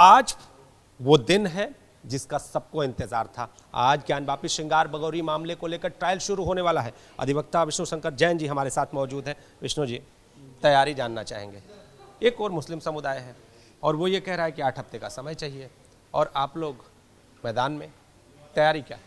आज वो दिन है जिसका सबको इंतजार था। आज ज्ञानवापी श्रृंगार बगौरी मामले को लेकर ट्रायल शुरू होने वाला है। अधिवक्ता विष्णु शंकर जैन जी हमारे साथ मौजूद हैं। विष्णु जी, तैयारी जानना चाहेंगे। एक और मुस्लिम समुदाय है और वो ये कह रहा है कि 8 हफ्ते का समय चाहिए, और आप लोग मैदान में, तैयारी क्या?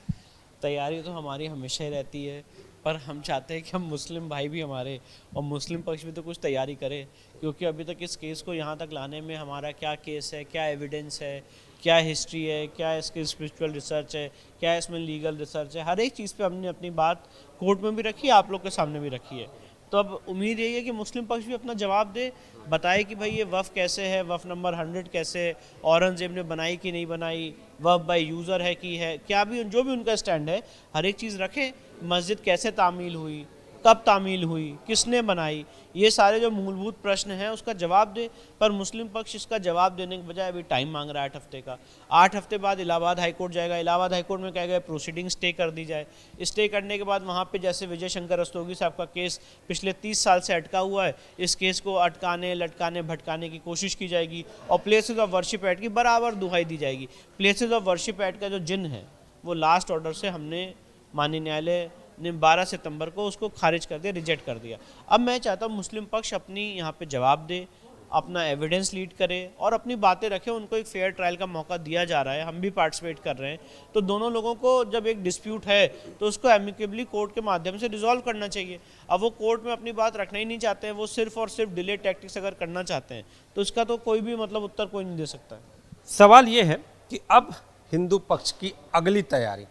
तैयारी तो हमारी हमेशा ही रहती है, पर हम चाहते हैं कि हम मुस्लिम भाई भी हमारे और मुस्लिम पक्ष भी तो कुछ तैयारी करे, क्योंकि अभी तक इस केस को यहाँ तक लाने में हमारा क्या केस है, क्या एविडेंस है, क्या हिस्ट्री है, क्या इसकी स्पिरिचुअल रिसर्च है, क्या इसमें लीगल रिसर्च है, हर एक चीज़ पे हमने अपनी बात कोर्ट में भी रखी है, आप लोग के सामने भी रखी है। तो अब उम्मीद यही है कि मुस्लिम पक्ष भी अपना जवाब दे, बताए कि भाई ये वफ़ कैसे है, वफ़ नंबर 100 कैसे है, औरंगजेब ने बनाई कि नहीं बनाई, वफ़ बाय यूज़र है कि है, क्या भी जो भी उनका स्टैंड है हर एक चीज़ रखें। मस्जिद कैसे तामील हुई, कब तामील हुई, किसने बनाई, ये सारे जो मूलभूत प्रश्न हैं उसका जवाब दे। पर मुस्लिम पक्ष इसका जवाब देने के बजाय अभी टाइम मांग रहा है 8 हफ्ते का। 8 हफ्ते बाद इलाहाबाद हाईकोर्ट जाएगा, इलाहाबाद हाईकोर्ट में कहा गया प्रोसीडिंग स्टे कर दी जाए। स्टे करने के बाद वहाँ पे जैसे विजय शंकर रस्तोगी साहब का केस पिछले 30 साल से अटका हुआ है, इस केस को अटकाने, लटकाने, भटकाने की कोशिश की जाएगी और प्लेसेस ऑफ वर्शिप एक्ट की बराबर दुहाई दी जाएगी। प्लेसेस ऑफ वर्शिप एक्ट का जो जिन है वो लास्ट ऑर्डर से हमने माननीय न्यायालय ने 12 सितंबर को उसको खारिज कर दिया, रिजेक्ट कर दिया। अब मैं चाहता हूँ मुस्लिम पक्ष अपनी यहाँ पे जवाब दे, अपना एविडेंस लीड करे और अपनी बातें रखे। उनको एक फेयर ट्रायल का मौका दिया जा रहा है, हम भी पार्टिसिपेट कर रहे हैं। तो दोनों लोगों को जब एक डिस्प्यूट है तो उसको एमिकेबली कोर्ट के माध्यम से रिजॉल्व करना चाहिए। अब वो कोर्ट में अपनी बात रखना ही नहीं चाहते हैं, वो सिर्फ और सिर्फ डिले टैक्टिक्स अगर करना चाहते हैं तो इसका तो कोई भी मतलब उत्तर कोई नहीं दे सकता है। सवाल ये है कि अब हिंदू पक्ष की अगली तैयारी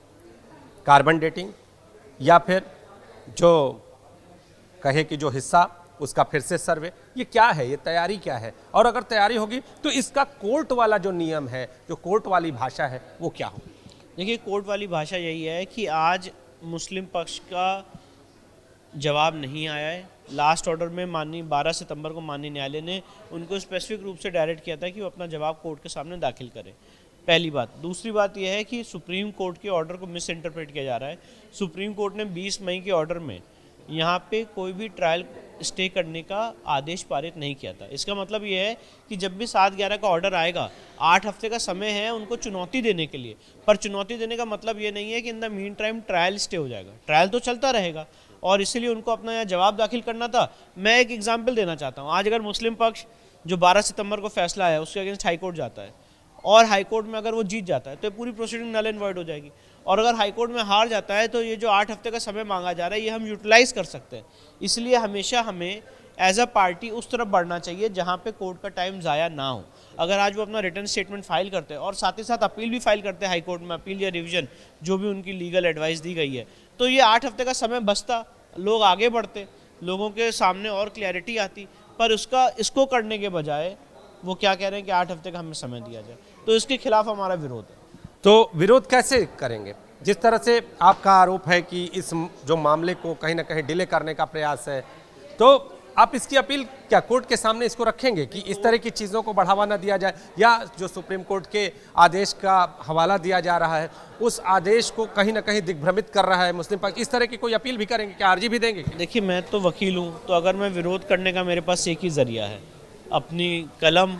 कार्बन डेटिंग या फिर जो कहे कि जो हिस्सा उसका फिर से सर्वे, ये क्या है, ये तैयारी क्या है? और अगर तैयारी होगी तो इसका कोर्ट वाला जो नियम है, जो कोर्ट वाली भाषा है, वो क्या हो? देखिए, कोर्ट वाली भाषा यही है कि आज मुस्लिम पक्ष का जवाब नहीं आया है। लास्ट ऑर्डर में माननीय 12 सितंबर को माननीय न्यायालय ने उनको स्पेसिफिक रूप से डायरेक्ट किया था कि वो अपना जवाब कोर्ट के सामने दाखिल करें। पहली बात। दूसरी बात यह है कि सुप्रीम कोर्ट के ऑर्डर को मिस इंटरप्रेट किया जा रहा है। सुप्रीम कोर्ट ने 20 मई के ऑर्डर में यहाँ पे कोई भी ट्रायल स्टे करने का आदेश पारित नहीं किया था। इसका मतलब ये है कि जब भी 7/11 का ऑर्डर आएगा, 8 हफ्ते का समय है उनको चुनौती देने के लिए। पर चुनौती देने का मतलब ये नहीं है कि in the mean time trial stay हो जाएगा। ट्रायल तो चलता रहेगा और इसीलिए उनको अपना यहाँ जवाब दाखिल करना था। मैं एक एग्जाम्पल देना चाहता हूँ। आज अगर मुस्लिम पक्ष जो 12 सितंबर को फैसला है उसके अगेंस्ट हाईकोर्ट जाता है और हाईकोर्ट में अगर वो जीत जाता है तो पूरी प्रोसीडिंग नल एंड वॉइड हो जाएगी। और अगर हाईकोर्ट में हार जाता है तो ये जो 8 हफ्ते का समय मांगा जा रहा है ये हम यूटिलाइज़ कर सकते हैं। इसलिए हमेशा हमें एज अ पार्टी उस तरफ बढ़ना चाहिए जहाँ पे कोर्ट का टाइम ज़ाया ना हो। अगर आज वो अपना रिटर्न स्टेटमेंट फाइल करते हैं और साथ ही साथ अपील भी फाइल करते हैं हाईकोर्ट में, अपील या रिवीजन जो भी उनकी लीगल एडवाइस दी गई है, तो ये 8 हफ्ते का समय बचता, लोग आगे बढ़ते, लोगों के सामने और क्लैरिटी आती। पर इसको करने के बजाय वो क्या कह रहे हैं कि 8 हफ्ते का हमें समय दिया जाए, तो इसके खिलाफ हमारा विरोध है। तो विरोध कैसे करेंगे? जिस तरह से आपका आरोप है कि इस जो मामले को कहीं ना कहीं डिले करने का प्रयास है, तो आप इसकी अपील क्या कोर्ट के सामने इसको रखेंगे कि इस तरह की चीज़ों को बढ़ावा ना दिया जाए, या जो सुप्रीम कोर्ट के आदेश का हवाला दिया जा रहा है उस आदेश को कहीं ना कहीं दिग्भ्रमित कर रहा है मुस्लिम पक्ष, इस तरह की कोई अपील भी करेंगे? क्या अर्जी भी देंगे? देखिए, मैं तो वकील हूँ, तो अगर मैं विरोध करने का मेरे पास एक ही ज़रिया है, अपनी कलम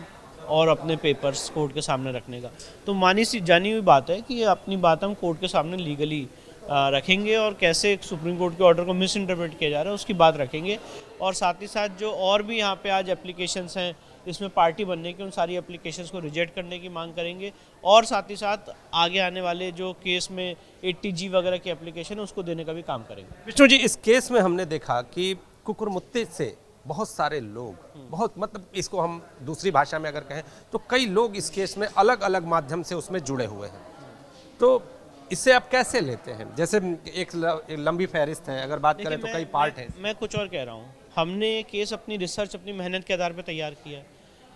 और अपने पेपर्स कोर्ट के सामने रखने का। तो मानी सी जानी हुई बात है कि अपनी बात हम कोर्ट के सामने लीगली रखेंगे और कैसे सुप्रीम कोर्ट के ऑर्डर को मिस इंटरप्रेट किया जा रहा है उसकी बात रखेंगे। और साथ ही साथ जो और भी यहाँ पे आज एप्लीकेशंस हैं इसमें पार्टी बनने की, उन सारी एप्लीकेशंस को रिजेक्ट करने की मांग करेंगे। और साथ ही साथ आगे आने वाले जो केस में 80G वगैरह की एप्लीकेशन है उसको देने का भी काम करेंगे। विष्णु जी, इस केस में हमने देखा कि कुकुरमुत्ते से बहुत सारे लोग, बहुत मतलब इसको हम दूसरी भाषा में अगर कहें तो कई लोग इस केस में अलग अलग माध्यम से उसमें जुड़े हुए हैं। तो इससे आप कैसे लेते हैं? जैसे एक लंबी फहरिस्त है, अगर बात करें तो कई पार्ट हैं। मैं कुछ और कह रहा हूँ। हमने ये केस अपनी रिसर्च, अपनी मेहनत के आधार पर तैयार किया है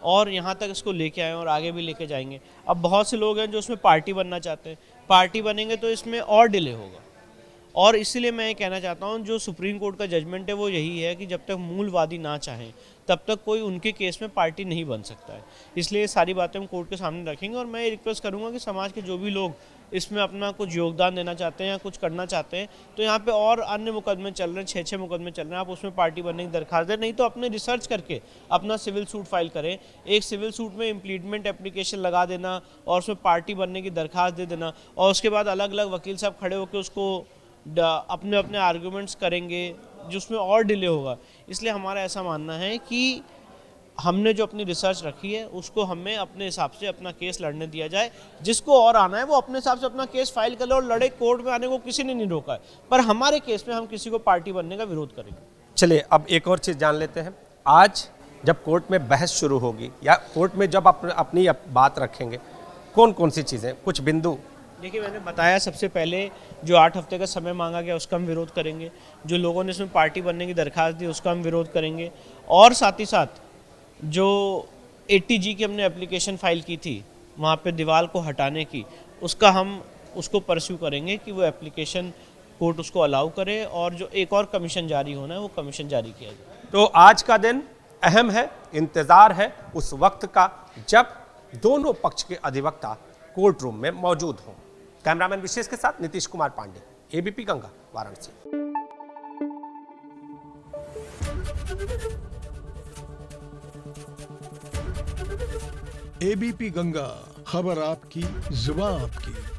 और यहाँ तक इसको लेके आए और आगे भी लेके जाएंगे। अब बहुत से लोग हैं जो उसमें पार्टी बनना चाहते हैं। पार्टी बनेंगे तो इसमें और डिले होगा और इसलिए मैं ये कहना चाहता हूँ जो सुप्रीम कोर्ट का जजमेंट है वो यही है कि जब तक मूलवादी ना चाहें तब तक कोई उनके केस में पार्टी नहीं बन सकता है। इसलिए ये सारी बातें हम कोर्ट के सामने रखेंगे और मैं ये रिक्वेस्ट करूँगा कि समाज के जो भी लोग इसमें अपना कुछ योगदान देना चाहते हैं या कुछ करना चाहते हैं तो यहाँ पे और अन्य मुकदमे चल रहे हैं, 6 मुकदमे चल रहे हैं, आप उसमें पार्टी बनने की दरखास्त दें, नहीं तो अपने रिसर्च करके अपना सिविल सूट फाइल करें। एक सिविल सूट में इम्प्लीडमेंट एप्लीकेशन लगा देना और उसमें पार्टी बनने की दरखास्त दे देना और उसके बाद अलग अलग वकील साहब खड़े होकर उसको अपने अपने आर्गूमेंट्स करेंगे जिसमें और डिले होगा। इसलिए हमारा ऐसा मानना है कि हमने जो अपनी रिसर्च रखी है उसको हमें अपने हिसाब से अपना केस लड़ने दिया जाए। जिसको और आना है वो अपने हिसाब से अपना केस फाइल कर ले और लड़े, कोर्ट में आने को किसी ने नहीं रोका है, पर हमारे केस में हम किसी को पार्टी बनने का विरोध करेंगे। चलिए अब एक और चीज़ जान लेते हैं। आज जब कोर्ट में बहस शुरू होगी या कोर्ट में जब अपनी बात रखेंगे, कौन कौन सी चीज़ें, कुछ बिंदु? देखिए, मैंने बताया सबसे पहले जो 8 हफ्ते का समय मांगा गया उसका हम विरोध करेंगे, जो लोगों ने इसमें पार्टी बनने की दरखास्त दी उसका हम विरोध करेंगे, और साथ ही साथ जो 80G की हमने एप्लीकेशन फाइल की थी वहाँ पे दीवार को हटाने की, उसका हम उसको परस्यू करेंगे कि वो एप्लीकेशन कोर्ट उसको अलाउ करे और जो एक और कमीशन जारी होना है वो कमीशन जारी किया जाए। तो आज का दिन अहम है, इंतज़ार है उस वक्त का जब दोनों पक्ष के अधिवक्ता कोर्ट रूम में मौजूद हों। कैमरामैन विशेष के साथ नीतीश कुमार पांडे, एबीपी गंगा, वाराणसी। एबीपी गंगा, खबर आपकी, जुबान आपकी।